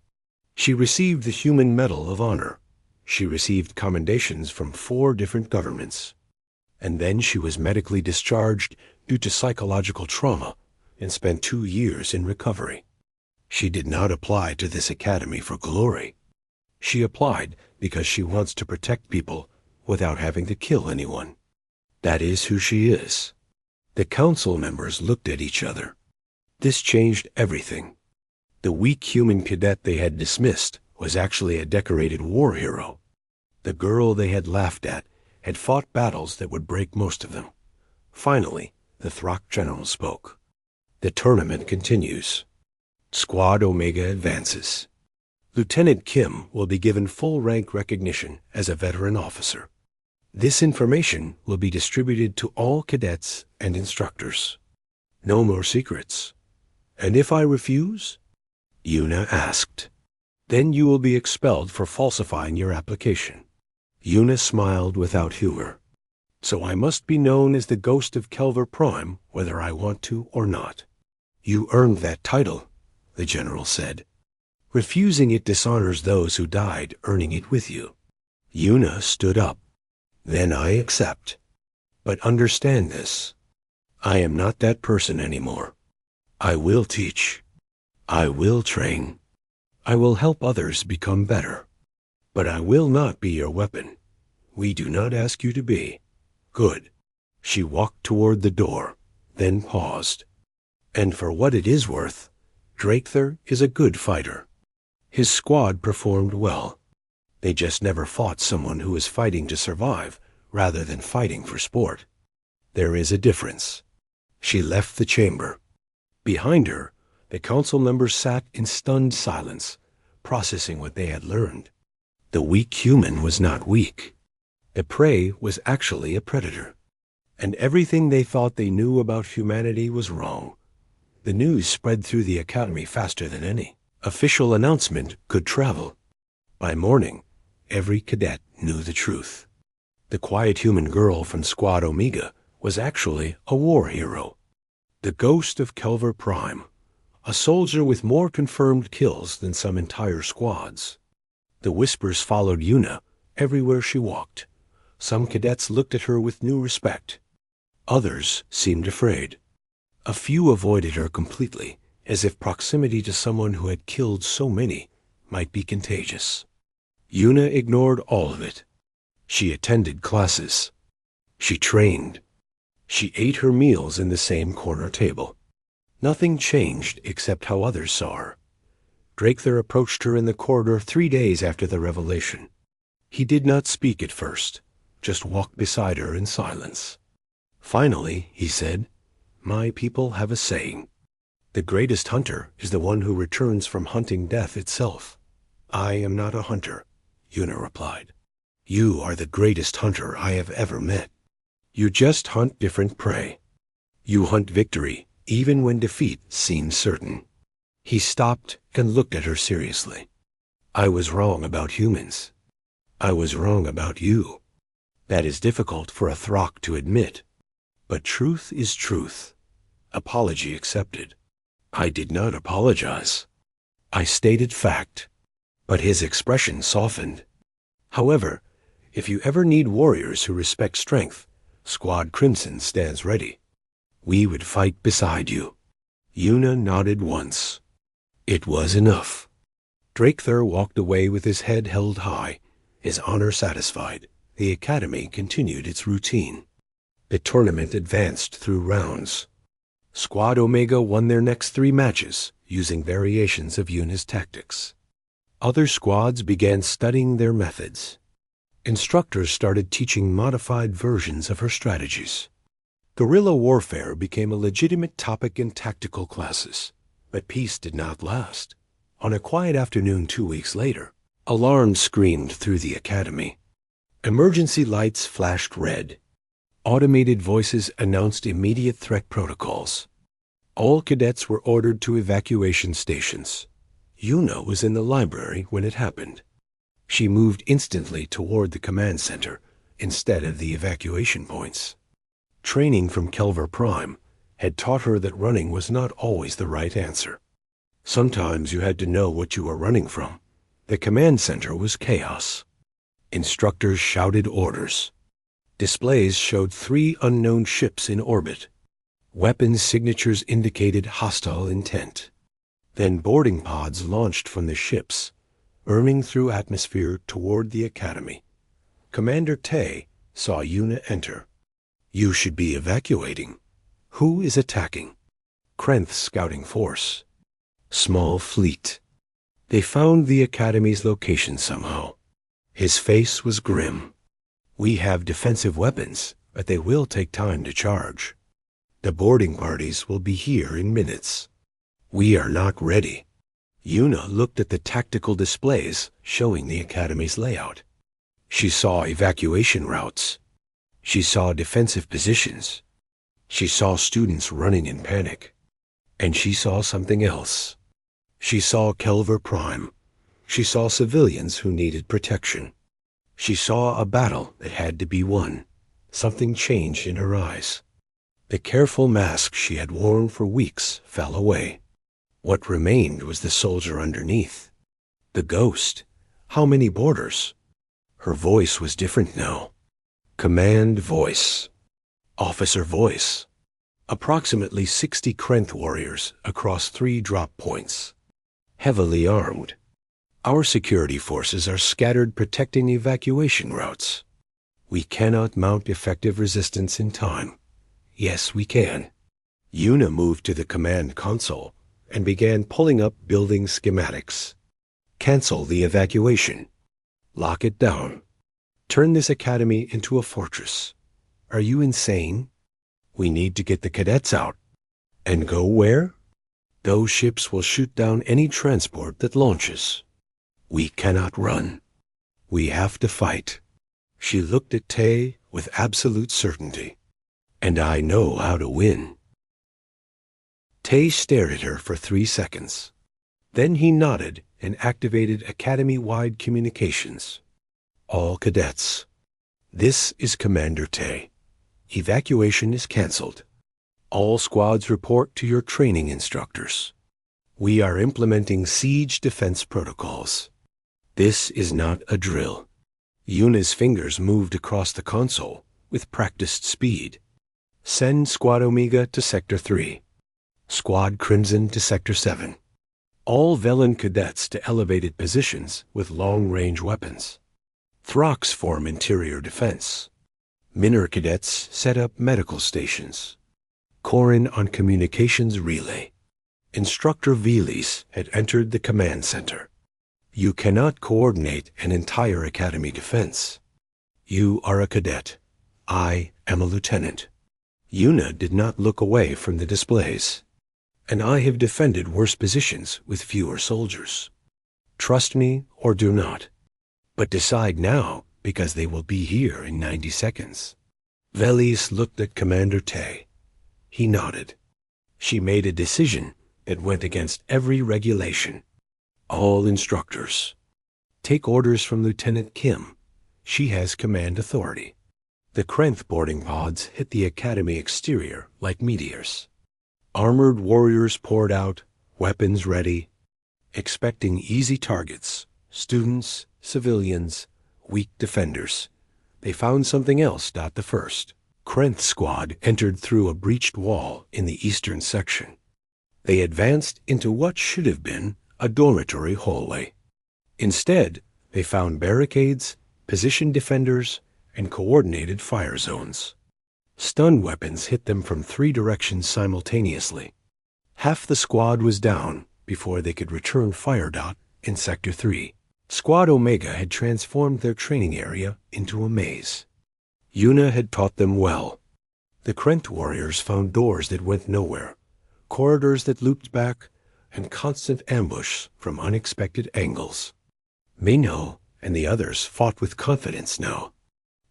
She received the Human Medal of Honor. She received commendations from 4 different governments. And then she was medically discharged due to psychological trauma and spent 2 years in recovery. She did not apply to this academy for glory. She applied because she wants to protect people without having to kill anyone. That is who she is. The council members looked at each other. This changed everything. The weak human cadet they had dismissed was actually a decorated war hero. The girl they had laughed at had fought battles that would break most of them. Finally, the Throck General spoke. The tournament continues. Squad Omega advances. Lieutenant Kim will be given full rank recognition as a veteran officer. This information will be distributed to all cadets and instructors. No more secrets. And if I refuse? Yuna asked. Then you will be expelled for falsifying your application. Yuna smiled without humor. So I must be known as the Ghost of Kelver Prime, whether I want to or not. You earned that title, the general said. Refusing it dishonors those who died earning it with you. Yuna stood up. Then I accept. But understand this. I am not that person anymore. I will teach. I will train. I will help others become better. But I will not be your weapon. We do not ask you to be. Good. She walked toward the door, then paused. And for what it is worth, Drakethur is a good fighter. His squad performed well. They just never fought someone who is fighting to survive rather than fighting for sport. There is a difference. She left the chamber. Behind her, the council members sat in stunned silence, processing what they had learned. The weak human was not weak. The prey was actually a predator. And everything they thought they knew about humanity was wrong. The news spread through the academy faster than any official announcement could travel. By morning, every cadet knew the truth. The quiet human girl from Squad Omega was actually a war hero. The ghost of Kelver Prime, a soldier with more confirmed kills than some entire squads. The whispers followed Yuna everywhere she walked. Some cadets looked at her with new respect. Others seemed afraid. A few avoided her completely, as if proximity to someone who had killed so many might be contagious. Yuna ignored all of it. She attended classes. She trained. She ate her meals in the same corner table. Nothing changed except how others saw her. Drakethar approached her in the corridor 3 days after the revelation. He did not speak at first, just walked beside her in silence. Finally, he said, "My people have a saying. The greatest hunter is the one who returns from hunting death itself." "I am not a hunter," Yuna replied. "You are the greatest hunter I have ever met. You just hunt different prey. You hunt victory, even when defeat seems certain." He stopped and looked at her seriously. "I was wrong about humans. I was wrong about you. That is difficult for a Throck to admit. But truth is truth. Apology accepted." "I did not apologize. I stated fact." But his expression softened. "However, if you ever need warriors who respect strength, Squad Crimson stands ready. We would fight beside you." Yuna nodded once. It was enough. Drakethar walked away with his head held high, his honor satisfied. The academy continued its routine. The tournament advanced through rounds. Squad Omega won their next 3 matches, using variations of Yuna's tactics. Other squads began studying their methods. Instructors started teaching modified versions of her strategies. Guerrilla warfare became a legitimate topic in tactical classes. But peace did not last. On a quiet afternoon 2 weeks later, alarms screamed through the academy. Emergency lights flashed red. Automated voices announced immediate threat protocols. All cadets were ordered to evacuation stations. Yuna was in the library when it happened. She moved instantly toward the command center instead of the evacuation points. Training from Kelver Prime had taught her that running was not always the right answer. Sometimes you had to know what you were running from. The command center was chaos. Instructors shouted orders. Displays showed 3 unknown ships in orbit. Weapons signatures indicated hostile intent. Then boarding pods launched from the ships, burning through atmosphere toward the academy. Commander Tay saw Yuna enter. "You should be evacuating. Who is attacking?" "Krenth's scouting force. Small fleet." They found the academy's location somehow. His face was grim. "We have defensive weapons, but they will take time to charge. The boarding parties will be here in minutes. We are not ready." Yuna looked at the tactical displays showing the academy's layout. She saw evacuation routes. She saw defensive positions. She saw students running in panic. And she saw something else. She saw Kelver Prime. She saw civilians who needed protection. She saw a battle that had to be won. Something changed in her eyes. The careful mask she had worn for weeks fell away. What remained was the soldier underneath. The ghost. How many boarders? Her voice was different now. Command voice. Officer voice. Approximately 60 Krenth warriors across 3 drop points. Heavily armed. Our security forces are scattered protecting evacuation routes. We cannot mount effective resistance in time. Yes, we can. Yuna moved to the command console and began pulling up building schematics. Cancel the evacuation. Lock it down. Turn this academy into a fortress. Are you insane? We need to get the cadets out. And go where? Those ships will shoot down any transport that launches. We cannot run. We have to fight. She looked at Tay with absolute certainty. And I know how to win. Tay stared at her for 3 seconds. Then he nodded and activated Academy-wide communications. All cadets. This is Commander Tay. Evacuation is canceled. All squads report to your training instructors. We are implementing siege defense protocols. This is not a drill. Yuna's fingers moved across the console with practiced speed. Send Squad Omega to Sector 3. Squad Crimson to Sector 7. All Velen cadets to elevated positions with long-range weapons. Throx form interior defense. Minor cadets set up medical stations. Corin on communications relay. Instructor Veles had entered the command center. You cannot coordinate an entire academy defense. You are a cadet. I am a lieutenant. Yuna did not look away from the displays. And I have defended worse positions with fewer soldiers. Trust me or do not. But decide now, because they will be here in 90 seconds. Veles looked at Commander Tay. He nodded. She made a decision that went against every regulation. All instructors. Take orders from Lieutenant Kim. She has command authority. The Krenth boarding pods hit the academy exterior like meteors. Armored warriors poured out, weapons ready, expecting easy targets, students, civilians, weak defenders. They found something else. The first Krenth squad entered through a breached wall in the eastern section. They advanced into what should have been a dormitory hallway. Instead, they found barricades, position defenders, and coordinated fire zones. Stun weapons hit them from 3 directions simultaneously. Half the squad was down before they could return fire in Sector 3. Squad Omega had transformed their training area into a maze. Yuna had taught them well. The Krenth warriors found doors that went nowhere, corridors that looped back, and constant ambush from unexpected angles. Minho and the others fought with confidence now.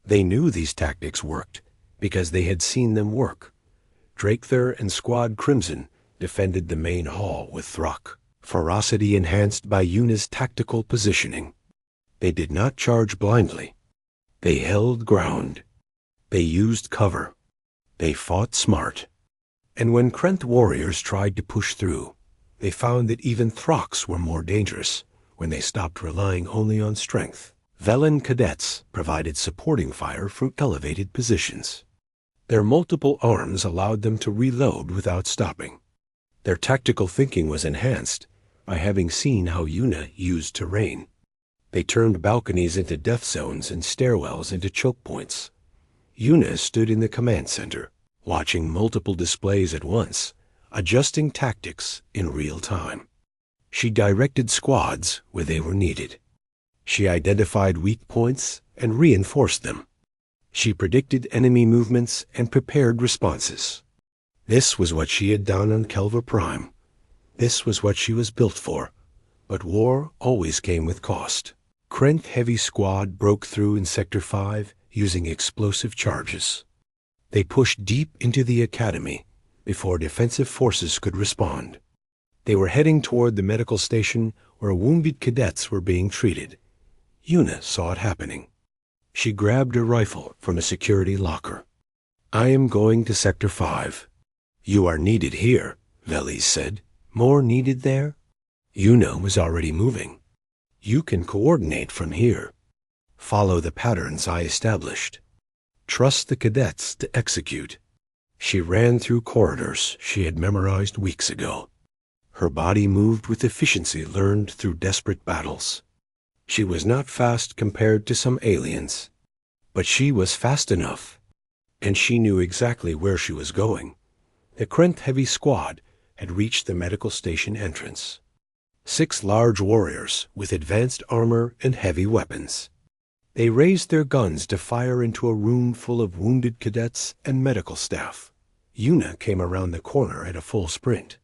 They knew these tactics worked because they had seen them work. Drakethur and Squad Crimson defended the main hall with Throck, ferocity enhanced by Yuna's tactical positioning. They did not charge blindly. They held ground. They used cover. They fought smart. And when Krenth warriors tried to push through, they found that even Throx were more dangerous when they stopped relying only on strength. Velen cadets provided supporting fire from elevated positions. Their multiple arms allowed them to reload without stopping. Their tactical thinking was enhanced by having seen how Yuna used terrain. They turned balconies into death zones and stairwells into choke points. Yuna stood in the command center, watching multiple displays at once, adjusting tactics in real time. She directed squads where they were needed. She identified weak points and reinforced them. She predicted enemy movements and prepared responses. This was what she had done on Kelva Prime. This was what she was built for. But war always came with cost. Krenth Heavy Squad broke through in Sector 5 using explosive charges. They pushed deep into the academy before defensive forces could respond. They were heading toward the medical station where wounded cadets were being treated. Yuna saw it happening. She grabbed a rifle from a security locker. I am going to Sector 5. You are needed here, Veles said. More needed there? Yuna was already moving. You can coordinate from here. Follow the patterns I established. Trust the cadets to execute. She ran through corridors she had memorized weeks ago. Her body moved with efficiency learned through desperate battles. She was not fast compared to some aliens, but she was fast enough, and she knew exactly where she was going. The Krenth Heavy Squad had reached the medical station entrance. 6 large warriors with advanced armor and heavy weapons. They raised their guns to fire into a room full of wounded cadets and medical staff. Yuna came around the corner at a full sprint.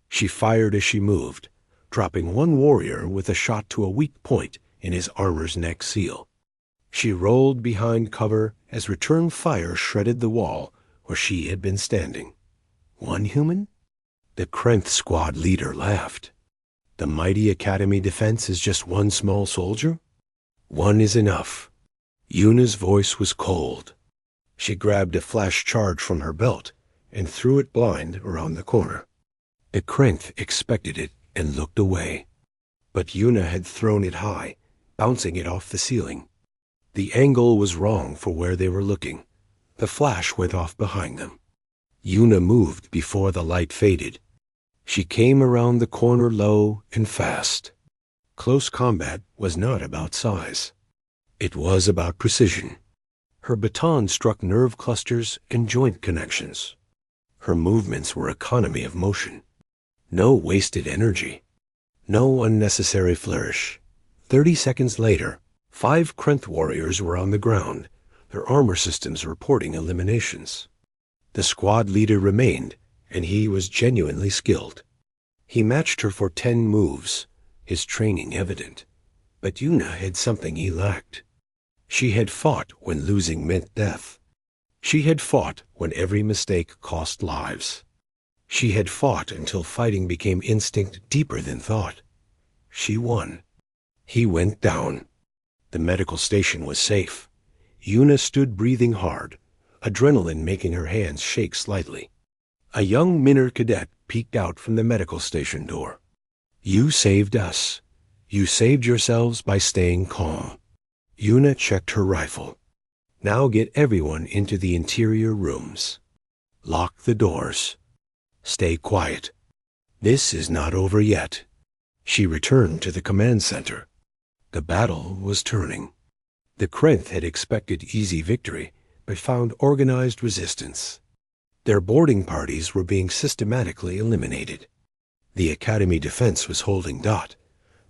She fired as she moved, dropping one warrior with a shot to a weak point in his armor's neck seal. She rolled behind cover as return fire shredded the wall where she had been standing. One human? The Krenth squad leader laughed. The mighty Academy defense is just one small soldier? One is enough. Yuna's voice was cold. She grabbed a flash charge from her belt and threw it blind around the corner. The Krenth expected it and looked away. But Yuna had thrown it high, bouncing it off the ceiling. The angle was wrong for where they were looking. The flash went off behind them. Yuna moved before the light faded. She came around the corner low and fast. Close combat was not about size. It was about precision. Her baton struck nerve clusters and joint connections. Her movements were economy of motion. No wasted energy. No unnecessary flourish. 30 seconds later, 5 Krenth warriors were on the ground, their armor systems reporting eliminations. The squad leader remained, and he was genuinely skilled. He matched her for 10 moves, his training evident. But Yuna had something he lacked. She had fought when losing meant death. She had fought when every mistake cost lives. She had fought until fighting became instinct deeper than thought. She won. He went down. The medical station was safe. Yuna stood breathing hard, adrenaline making her hands shake slightly. A young Minor cadet peeked out from the medical station door. You saved us. You saved yourselves by staying calm. Yuna checked her rifle. Now get everyone into the interior rooms. Lock the doors. Stay quiet. This is not over yet. She returned to the command center. The battle was turning. The Krenth had expected easy victory, but found organized resistance. Their boarding parties were being systematically eliminated. The Academy defense was holding dot.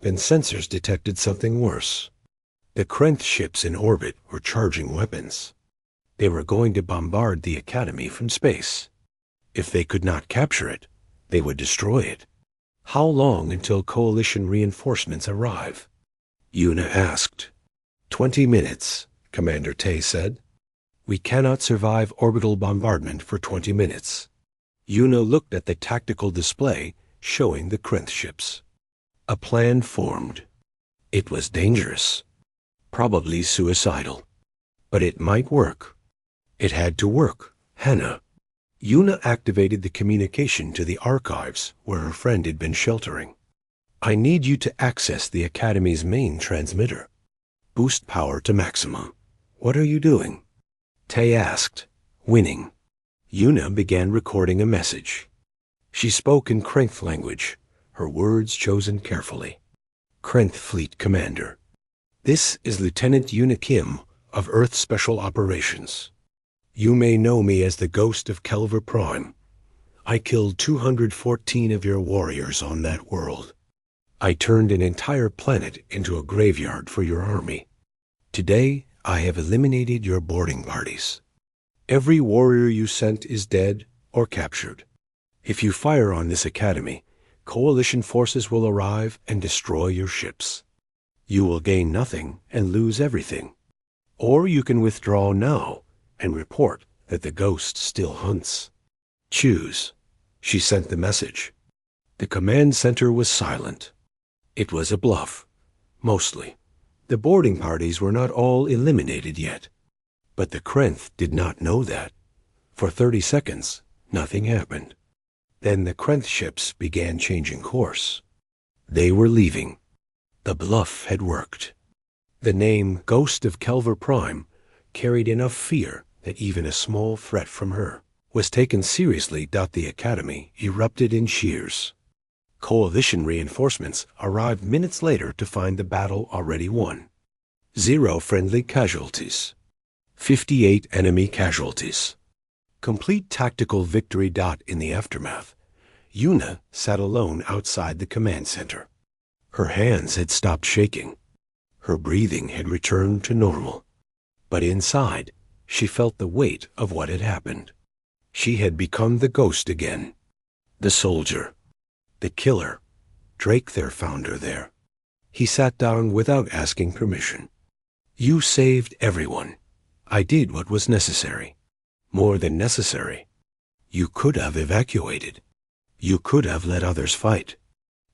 Then sensors detected something worse. The Krenth ships in orbit were charging weapons. They were going to bombard the Academy from space. If they could not capture it, they would destroy it. How long until coalition reinforcements arrive? Yuna asked. 20 minutes, Commander Tay said. We cannot survive orbital bombardment for 20 minutes. Yuna looked at the tactical display showing the Krenth ships. A plan formed. It was dangerous. Probably suicidal. But it might work. It had to work. Hannah. Yuna activated the communication to the archives where her friend had been sheltering. I need you to access the Academy's main transmitter. Boost power to maximum. What are you doing? Tay asked, winning. Yuna began recording a message. She spoke in Krenth language, her words chosen carefully. Krenth Fleet Commander. This is Lieutenant Yuna Kim of Earth Special Operations. You may know me as the Ghost of Kelver Prime. I killed 214 of your warriors on that world. I turned an entire planet into a graveyard for your army. Today, I have eliminated your boarding parties. Every warrior you sent is dead or captured. If you fire on this academy, coalition forces will arrive and destroy your ships. You will gain nothing and lose everything. Or you can withdraw now and report that the ghost still hunts. Choose. She sent the message. The command center was silent. It was a bluff. Mostly. The boarding parties were not all eliminated yet. But the Krenth did not know that. For 30 seconds, nothing happened. Then the Krenth ships began changing course. They were leaving. The bluff had worked. The name Ghost of Kelver Prime carried enough fear that even a small threat from her was taken seriously. The Academy erupted in cheers. Coalition reinforcements arrived minutes later to find the battle already won. 0 friendly casualties. 58 enemy casualties. Complete tactical victory. In the aftermath, Yuna sat alone outside the command center. Her hands had stopped shaking. Her breathing had returned to normal. But inside, she felt the weight of what had happened. She had become the ghost again. The soldier. The killer. Drake there found her there. He sat down without asking permission. You saved everyone. I did what was necessary. More than necessary. You could have evacuated. You could have let others fight.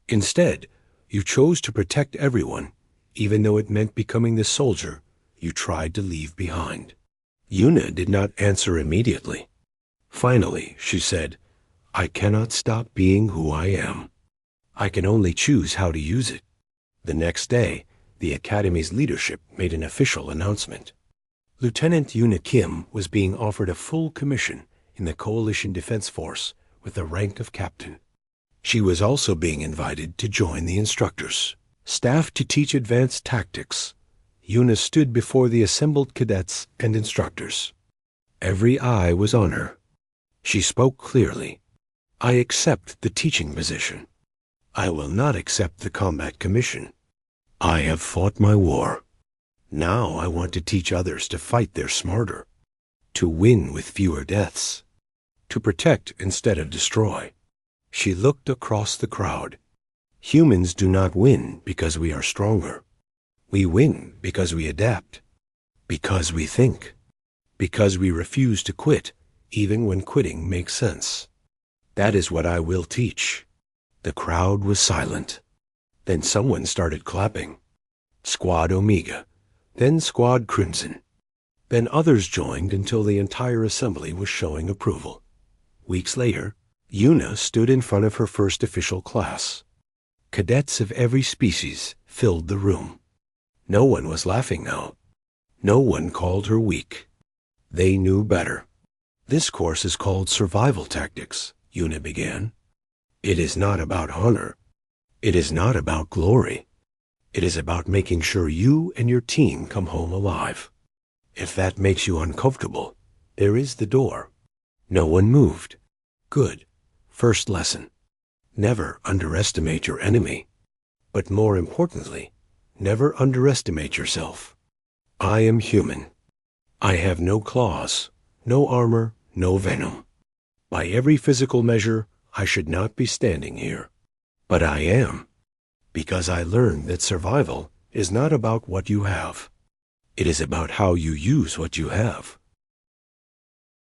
Instead, you chose to protect everyone, even though it meant becoming the soldier you tried to leave behind. Yuna did not answer immediately. Finally, she said, "I cannot stop being who I am. I can only choose how to use it." The next day, the Academy's leadership made an official announcement. Lieutenant Yuna Kim was being offered a full commission in the Coalition Defense Force with the rank of captain. She was also being invited to join the instructors, staffed to teach advanced tactics. Yuna stood before the assembled cadets and instructors. Every eye was on her. She spoke clearly. "I accept the teaching position. I will not accept the combat commission. I have fought my war. Now I want to teach others to fight their smarter, to win with fewer deaths, to protect instead of destroy." She looked across the crowd. Humans do not win because we are stronger. We win because we adapt, because we think, because we refuse to quit, even when quitting makes sense. That is what I will teach. The crowd was silent. Then someone started clapping. Squad Omega, then Squad Crimson. Then others joined until the entire assembly was showing approval. Weeks later, Yuna stood in front of her first official class. Cadets of every species filled the room. No one was laughing now. No one called her weak. They knew better. "This course is called Survival Tactics," Yuna began. "It is not about honor. It is not about glory. It is about making sure you and your team come home alive. If that makes you uncomfortable, there is the door." No one moved. Good. First lesson. Never underestimate your enemy. But more importantly, never underestimate yourself. I am human. I have no claws, no armor, no venom. By every physical measure, I should not be standing here. But I am, because I learned that survival is not about what you have. It is about how you use what you have.